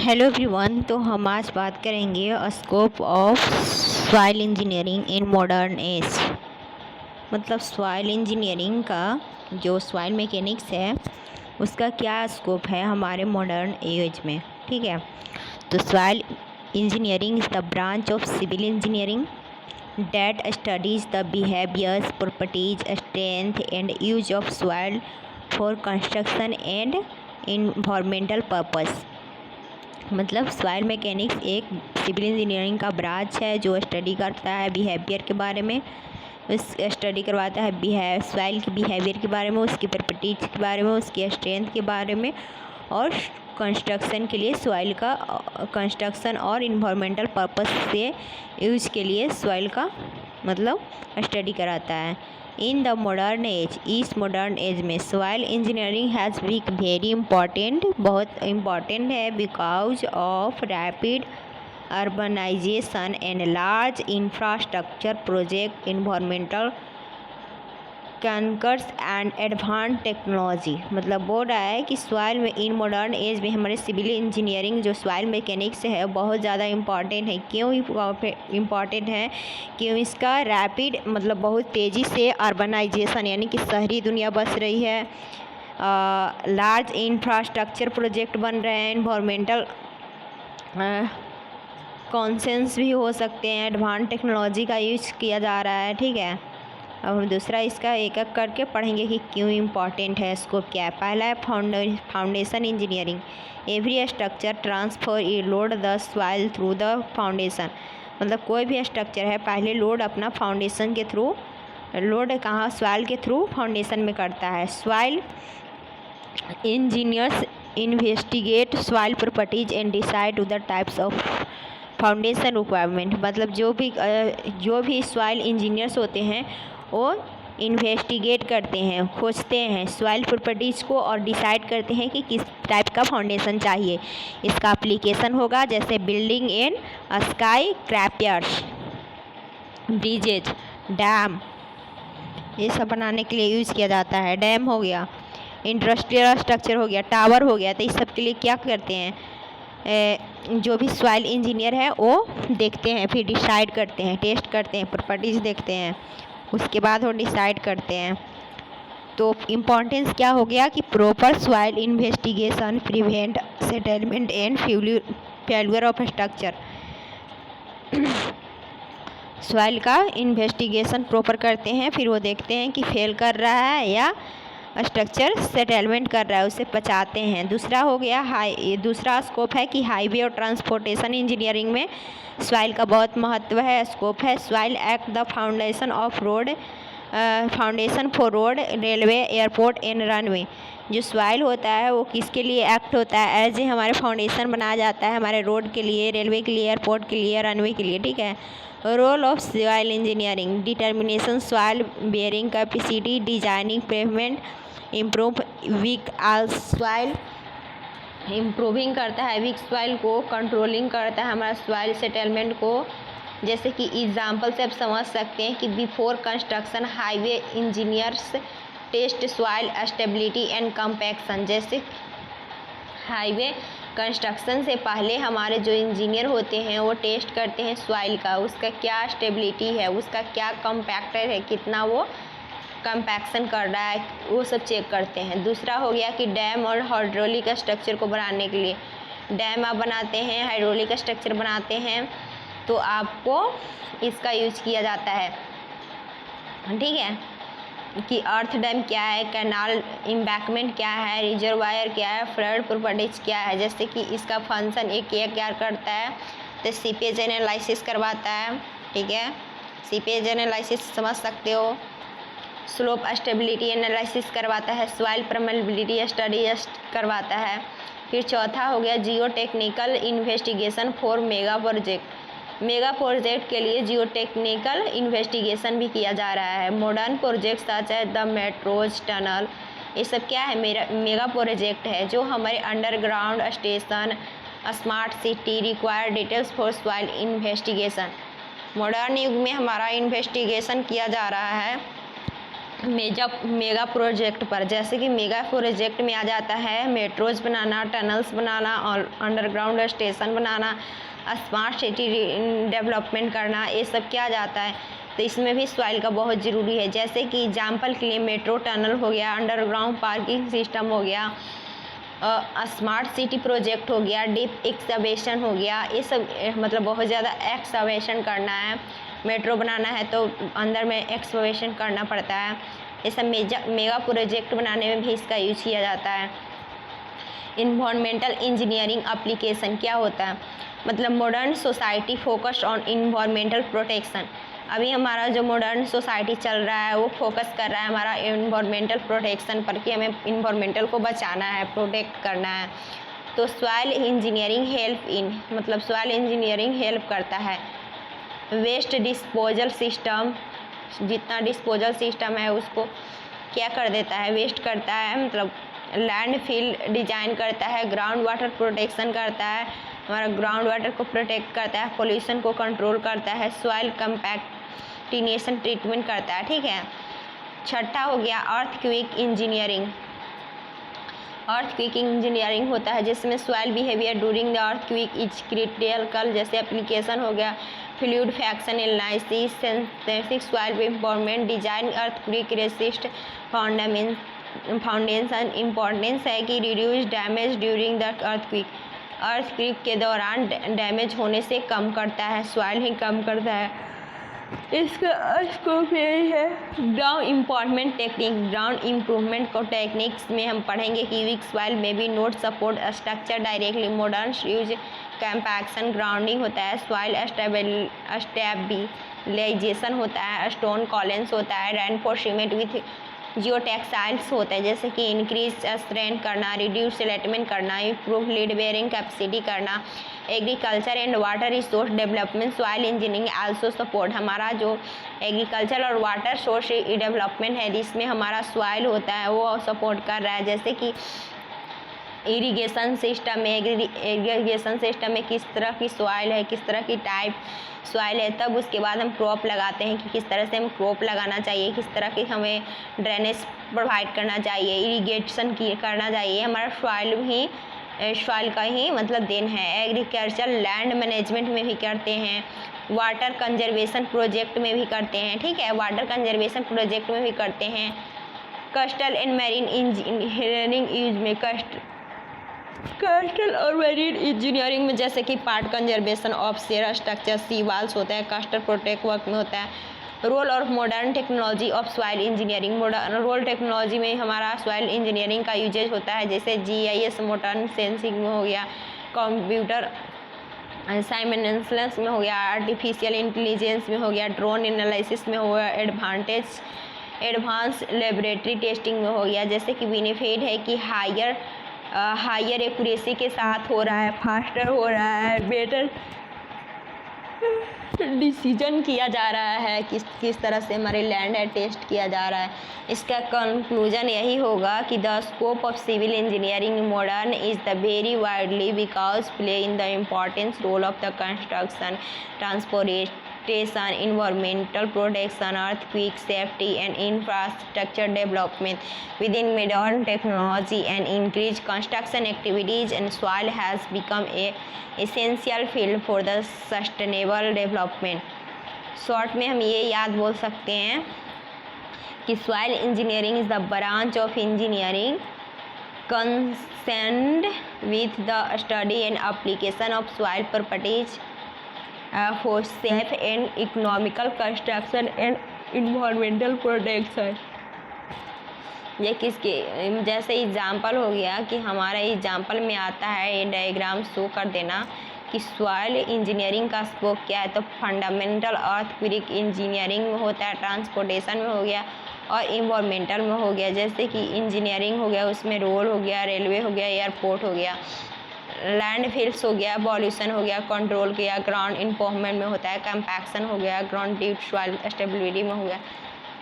Hello everyone. तो हम आज बात करेंगे scope of soil engineering in modern age. मतलब सॉइल इंजीनियरिंग का जो सॉइल मैकेनिक्स है उसका क्या स्कोप है हमारे मॉडर्न एज में। ठीक है, तो soil engineering is the branch of civil engineering that studies the behaviors, properties, strength and use of soil for construction and environmental purpose। मतलब सॉइल मैकेनिक्स एक सिविल इंजीनियरिंग का ब्रांच है जो स्टडी करता है बिहेवियर के बारे में, उस स्टडी करवाता है सॉइल के बिहेवियर के बारे में, उसकी प्रॉपर्टीज के बारे में, उसकी स्ट्रेंथ के बारे में, और कंस्ट्रक्शन के लिए सॉइल का कंस्ट्रक्शन और इन्वायरमेंटल पर्पस से यूज के लिए सॉइल का मतलब स्टडी कराता है। इन द मॉडर्न एज, इस मॉडर्न एज में soil engineering has become very important, बहुत इम्पॉर्टेंट है because of rapid urbanisation and large infrastructure project, environmental concerns and advance technology. मतलब बोल रहा है कि सॉइल में इन मॉडर्न एज में हमारे सिविल इंजीनियरिंग जो सॉइल मैकेनिक्स है बहुत ज़्यादा इम्पॉर्टेंट है। क्यों इम्पॉर्टेंट है? क्यों इसका रैपिड मतलब बहुत तेज़ी से अर्बनाइजेशन यानी कि शहरी दुनिया बस रही है, लार्ज इंफ्रास्ट्रक्चर प्रोजेक्ट बन रहे हैं, इन्वायरमेंटल कॉन्सेंस भी हो सकते हैं, एडवांस टेक्नोलॉजी का यूज किया जा रहा है। ठीक है, अब हम दूसरा इसका एक एक करके पढ़ेंगे कि क्यों इम्पॉर्टेंट है, स्कोप क्या है। पहला है foundation engineering. Every structure transfer a load the soil through the foundation. मतलब कोई भी स्ट्रक्चर है पहले लोड अपना फाउंडेशन के थ्रू, लोड कहाँ सॉइल के थ्रू फाउंडेशन में करता है। Soil engineers investigate soil properties and decide to the types of foundation requirement. मतलब जो भी सॉइल इंजीनियर्स होते हैं वो इन्वेस्टिगेट करते हैं, खोजते हैं सॉइल प्रॉपर्टीज़ को और डिसाइड करते हैं कि किस टाइप का फाउंडेशन चाहिए। इसका एप्लीकेशन होगा जैसे building and skyscrapers, bridges, dam, ये सब बनाने के लिए यूज़ किया जाता है। डैम हो गया, इंडस्ट्रियल स्ट्रक्चर हो गया, टावर हो गया। तो इस सब के लिए क्या करते हैं, जो भी सॉइल इंजीनियर है वो देखते हैं, फिर डिसाइड करते हैं, टेस्ट करते हैं, प्रॉपर्टीज़ देखते हैं, उसके बाद वो डिसाइड करते हैं। तो इम्पोर्टेंस क्या हो गया कि proper soil investigation prevent settlement and failure of structure. Soil का इन्वेस्टिगेशन प्रॉपर करते हैं, फिर वो देखते हैं कि फेल कर रहा है या स्ट्रक्चर सेटलमेंट कर रहा है, उसे बचाते हैं। दूसरा हो गया दूसरा स्कोप है कि हाईवे और ट्रांसपोर्टेशन इंजीनियरिंग में सॉइल का बहुत महत्व है, स्कोप है। Soil act the foundation of road, foundation for road, railway, airport and runway. जो सॉइल होता है वो किसके लिए एक्ट होता है? एज ए हमारे फाउंडेशन बनाया जाता है हमारे रोड के लिए, रेलवे के लिए, एयरपोर्ट के लिए, रनवे के लिए। ठीक है, role of soil engineering determination soil bearing capacity, designing pavement, improve weak soil, improving करता है वीक सॉइल को, कंट्रोलिंग करता है हमारा सॉइल सेटलमेंट को। जैसे कि एग्जांपल से आप समझ सकते हैं कि before construction highway engineers test soil stability and compaction. जैसे हाईवे कंस्ट्रक्शन से पहले हमारे जो इंजीनियर होते हैं वो टेस्ट करते हैं सॉइल का, उसका क्या स्टेबिलिटी है, उसका क्या कंपैक्टर है, कितना वो कंपैक्शन कर रहा है, वो सब चेक करते हैं। दूसरा हो गया कि डैम और हाइड्रोलिक स्ट्रक्चर को बनाने के लिए, डैम आप बनाते हैं, हाइड्रोलिक स्ट्रक्चर बनाते हैं तो आपको इसका यूज किया जाता है। ठीक है, कि अर्थ डैम क्या है, कैनाल एम्बैंकमेंट क्या है, रिजर्वायर क्या है, फ्लड प्रॉपर्टीज क्या है। जैसे कि इसका फंक्शन एक क्या करता है, तो सीपेज एनालिसिस करवाता है। ठीक है, सीपेज एनालिसिस समझ सकते हो। स्लोप स्टेबिलिटी एनालिसिस करवाता है, सॉइल परमेबिलिटी स्टडी करवाता है। फिर चौथा हो गया जियो technical investigation for mega project. Mega project के लिए जियो टेक्निकल इन्वेस्टिगेशन भी किया जा रहा है। मॉडर्न प्रोजेक्ट सच है द मेट्रोज, टनल, ये सब क्या है, मेगा प्रोजेक्ट है जो हमारे underground station, smart city require details for soil investigation. Modern युग में हमारा इन्वेस्टिगेशन किया जा रहा है मेगा प्रोजेक्ट पर, जैसे कि मेगा प्रोजेक्ट में आ जाता है मेट्रोज बनाना, टनल्स बनाना और अंडरग्राउंड स्टेशन बनाना, स्मार्ट सिटी डेवलपमेंट करना, ये सब क्या जाता है। तो इसमें भी सॉइल का बहुत ज़रूरी है। जैसे कि एग्जाम्पल के लिए मेट्रो टनल हो गया, अंडरग्राउंड पार्किंग सिस्टम हो गया, स्मार्ट सिटी प्रोजेक्ट हो गया, डीप एक्सकवेशन हो गया, ये सब मतलब बहुत ज़्यादा एक्सकवेशन करना है। मेट्रो बनाना है तो अंदर में एक्सकवेशन करना पड़ता है। ये सब मेगा प्रोजेक्ट बनाने में भी इसका यूज किया जाता है। इन्वायरमेंटल इंजीनियरिंग एप्लीकेशन क्या होता है, मतलब modern society focused on environmental protection. अभी हमारा जो मॉडर्न सोसाइटी चल रहा है वो फोकस कर रहा है हमारा इन्वायरमेंटल प्रोटेक्शन पर, कि हमें इन्वायरमेंटल को बचाना है, प्रोटेक्ट करना है। तो सॉइल इंजीनियरिंग हेल्प इन, मतलब सॉइल इंजीनियरिंग हेल्प करता है। वेस्ट डिस्पोजल सिस्टम, जितना डिस्पोजल सिस्टम है उसको क्या कर देता है, वेस्ट करता है, मतलब लैंड फिल डिजाइन करता है, ग्राउंड वाटर प्रोटेक्शन करता है, हमारा ग्राउंड वाटर को प्रोटेक्ट करता है, पोल्यूशन को कंट्रोल करता है, सॉइल कंपैक्टिनेशन ट्रीटमेंट करता है। ठीक है। छठा हो गया अर्थक्वेक इंजीनियरिंग। अर्थक्वेक इंजीनियरिंग होता है जिसमें soil behaviour during the earthquake is critical, जैसे एप्लीकेशन हो गया fluid fraction analysis, synthetic soil improvement design, earthquake resist foundation. Importance है कि reduce damage during the earthquake, earthquake के दौरान डैमेज होने से कम करता है, सॉइल ही कम करता है। इसका स्कोप यही है। Ground improvement technique, ground improvement को टेक्निक्स में हम पढ़ेंगे कि वीक सॉइल में भी not support structure directly, modern use compaction, grounding होता है, सॉइल स्टेबिलाइजेशन होता है, स्टोन कॉलेंस होता है, रेनफोर्समेंट विथ जियोटेक्साइल्स होता है, जैसे कि इंक्रीज स्ट्रेंथ करना, रिड्यूस सेटलमेंट करना, इम्प्रूव लीड बेयरिंग कैपेसिटी करना। Agriculture and water resource development, soil engineering also support, हमारा जो एग्रीकल्चर और वाटर सोर्स डेवलपमेंट है जिसमें हमारा सॉइल होता है वो सपोर्ट कर रहा है। जैसे कि इरिगेशन सिस्टम में, इरिगेशन सिस्टम में किस तरह की सॉइल है, किस तरह की टाइप सॉइल है, तब उसके बाद हम क्रॉप लगाते हैं कि किस तरह से हम क्रॉप लगाना चाहिए, किस तरह की हमें ड्रेनेज प्रोवाइड करना चाहिए, इरिगेशन करना चाहिए। हमारा सॉइल का ही मतलब देन है। एग्रीकल्चर लैंड मैनेजमेंट में भी करते हैं, वाटर कंजर्वेशन प्रोजेक्ट में भी करते हैं। ठीक है, वाटर कंजर्वेशन प्रोजेक्ट में भी करते हैं। Coastal and marine engineering use में, कोस्टल और मैरीन इंजीनियरिंग में जैसे कि part conservation of share structure, sea walls होता है, कोस्टल प्रोटेक्ट वर्क में होता है। रोल और modern technology of soil engineering, modern role technology में हमारा सॉइल इंजीनियरिंग का यूजेज होता है, जैसे GIS मॉडर्न सेंसिंग में हो गया, कंप्यूटर साइमेंस में हो गया, आर्टिफिशियल इंटेलिजेंस में हो गया, ड्रोन एनालिसिस में हो गया, एडवांस लेबोरेटरी टेस्टिंग में हो गया। जैसे कि बेनिफिट है कि हायर एक्यूरेसी के साथ हो रहा है, फास्टर हो रहा है, बेटर डिसीजन किया जा रहा है, किस तरह से हमारे लैंड है टेस्ट किया जा रहा है। इसका कंक्लूजन यही होगा कि the scope of civil engineering modern is the very widely because play in the importance role of the construction, transportation, environmental protection, earthquake safety and infrastructure development within modern technology and increased construction activities, and soil has become a essential field for the sustainable development. Short में हम ये याद बोल सकते हैं कि soil engineering is the branch of engineering concerned with the study and application of soil properties for safe and economical construction and environmental protection। ये किसके, जैसे एग्जाम्पल हो गया कि हमारा एग्जाम्पल में आता है, ये डायग्राम शो कर देना कि सॉइल इंजीनियरिंग का स्कोप क्या है। तो फंडामेंटल अर्थक्वेक इंजीनियरिंग में होता है, ट्रांसपोर्टेशन में हो गया और इन्वायरमेंटल में हो गया। जैसे कि इंजीनियरिंग हो गया, उसमें रोड हो गया, रेलवे हो गया, एयरपोर्ट हो गया, लैंड फिल्स हो गया, पॉल्यूशन हो गया, कंट्रोल किया, ग्राउंड इम्प्रूवमेंट में होता है, कंपैक्शन हो गया, ग्राउंड डीप सॉइल स्टेबिलिटी में हो गया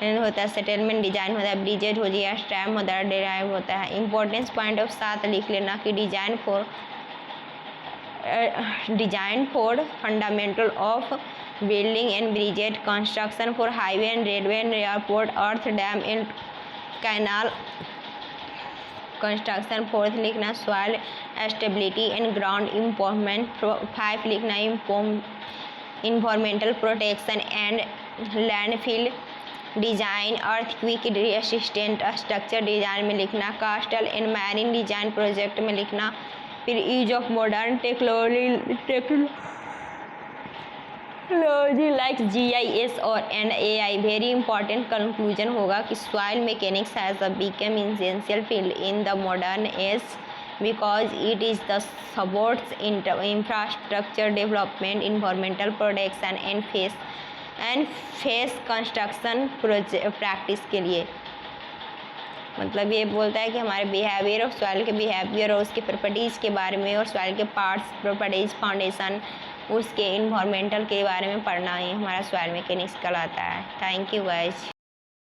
होता है, सेटलमेंट डिजाइन होता है, ब्रिजेज हो गया, स्टैम होता है, डेराइव होता है। इंपॉर्टेंस पॉइंट ऑफ साथ लिख लेना कि design for fundamental of building and bridges construction for highway and railway and airport, earth dam and canal construction. 4 लिखना soil stability and ground improvement. 5 लिखना environmental protection and landfill design. Earthquake resistant structure design में लिखना। Coastal and marine design project में लिखना। फिर use of modern technology like GIS और AI। Very important conclusion होगा कि soil mechanics has become essential field in the modern as because it is the supports infrastructure development, environmental protection and face construction practice के लिए। मतलब ये बोलता है कि हमारे बिहेवियर और सॉइल के बिहेवियर और उसके प्रॉपर्टीज़ के बारे में और सॉइल के पार्ट्स, प्रॉपर्टीज़, फाउंडेशन, उसके इन्वायरमेंटल के बारे में पढ़ना ही हमारा सॉइल मैकेनिक्स कहलाता है। Thank you guys.